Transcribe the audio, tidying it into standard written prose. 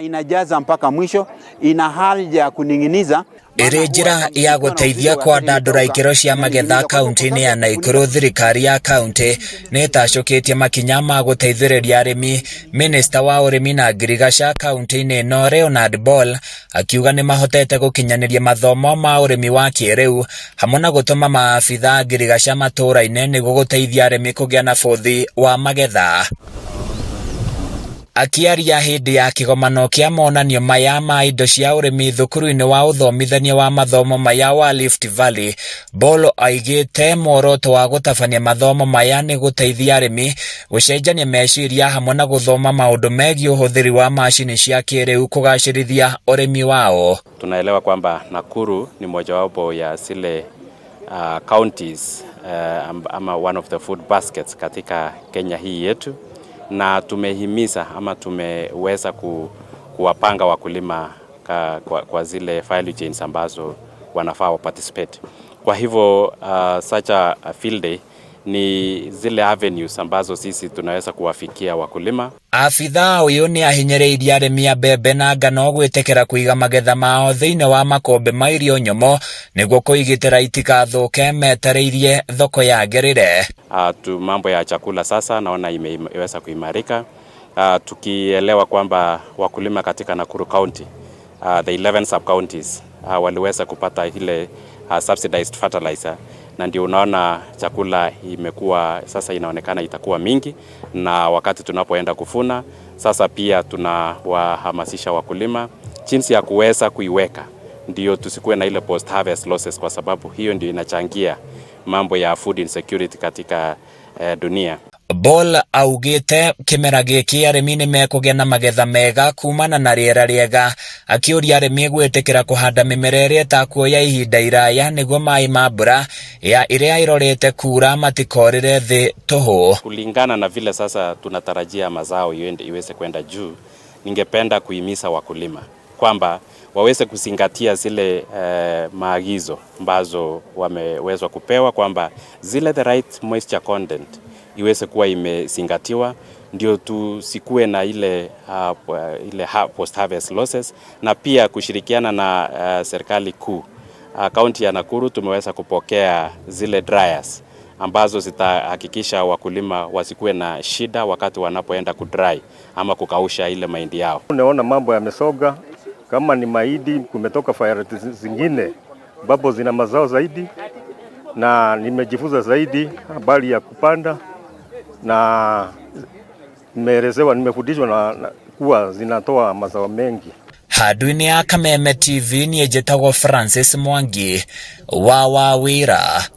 Inajaza mpaka mwisho, ina haja ya kuning'iniza. Iri njira ya guteithia kwandandura ikiro cia magetha kaunti-ini ya Nakuru, thirikari ya kaunti ni itacoketie makinya ma guteithiriria arimi. Minista wa urimi na ngirigaca kaunti-ini ino Leonard Ball akiuga ni mahotete gukinyaniria mathomo ma urimi wa kiriu hamwe na gutuma maabitha ngirigaca matura-ini niguo guteithia arimi kugia na bothi wa magetha. Akiaria hindi ya kigomano kia monanio maya ma indo cia urimi thukuru-ini wa uthomithania wa mathomo maya wa Rift Valley, Bolo aigite muoroto wa gutabania mathomo maya ni guteithia arimi gucenjania meciria hamwe na guthoma maundu megie uhuthiri wa macini cia kiriu kugacirithia urimi wao. Tunaelewa kwamba Nakuru ni mojawapo ya zile counties ama one of the food baskets katika Kenya hii yetu, na tumehimiza ama tumeweza kuwapanga wakulima kwa zile value chains ambazo wanafaa participate. Kwa hivyo such a field day ni zile avenues ambazo sisi tunaweza kuwafikia wakulima. Afitha uyu ni ahinyiriirie arimi a mbembe na ngano gwitikira kuiga magetha mao thiini wa makombe ma irio nyomo niguo kuigitira itikathuke metereirie thoko yagirire. Mambo ya chakula sasa naona imeweza kuimarika, tukielewa kwamba wakulima katika Nakuru County, the 11 sub counties waliweza kupata ile subsidized fertilizer, na ndio unaona chakula imekuwa sasa inaonekana itakuwa mingi, na wakati tunapoenda kufuna sasa pia tunawahamasisha wakulima jinsi ya kuweza kuiweka ndio tusikuwe na ile post harvest losses, kwa sababu hiyo ndio inachangia mambo ya food insecurity katika dunia. Ball augite kimera giki arimi ni mekugia na magetha mega kumana na riera riega, akiuria arimi gwitikira kuhanda mimera iria itakuoya ihinda iraya niguo mai ma mbura ya iria irorete kura matikorire thi tuhu. Kulingana na vile sasa tunatarajia mazao iweze kwenda juu, ningependa kuhimiza wakulima kwamba waweze kuzingatia zile maagizo ambazo wamewezwa kupewa, kwamba zile the right moisture content iweze kuwa imezingatiwa ndio tusikue na ile post harvest losses, na pia kushirikiana na serikali kuu. Kaunti ya Nakuru tumeweza kupokea zile dryers ambazo zitahakikisha wakulima wasikue na shida wakati wanapoenda kudry ama kukausha ile mahindi yao. Unaona mambo yamesoga, kama ni mahindi kumetoka varieties zingine ambapo zina mazao zaidi, na nimejifunza zaidi habari ya kupanda, na nimefundishwa na kuwa zinatoa mazao mengi. Handũ-inĩ ya Kameme TV ni njĩtagwo Francis Mwangi wa Wawira.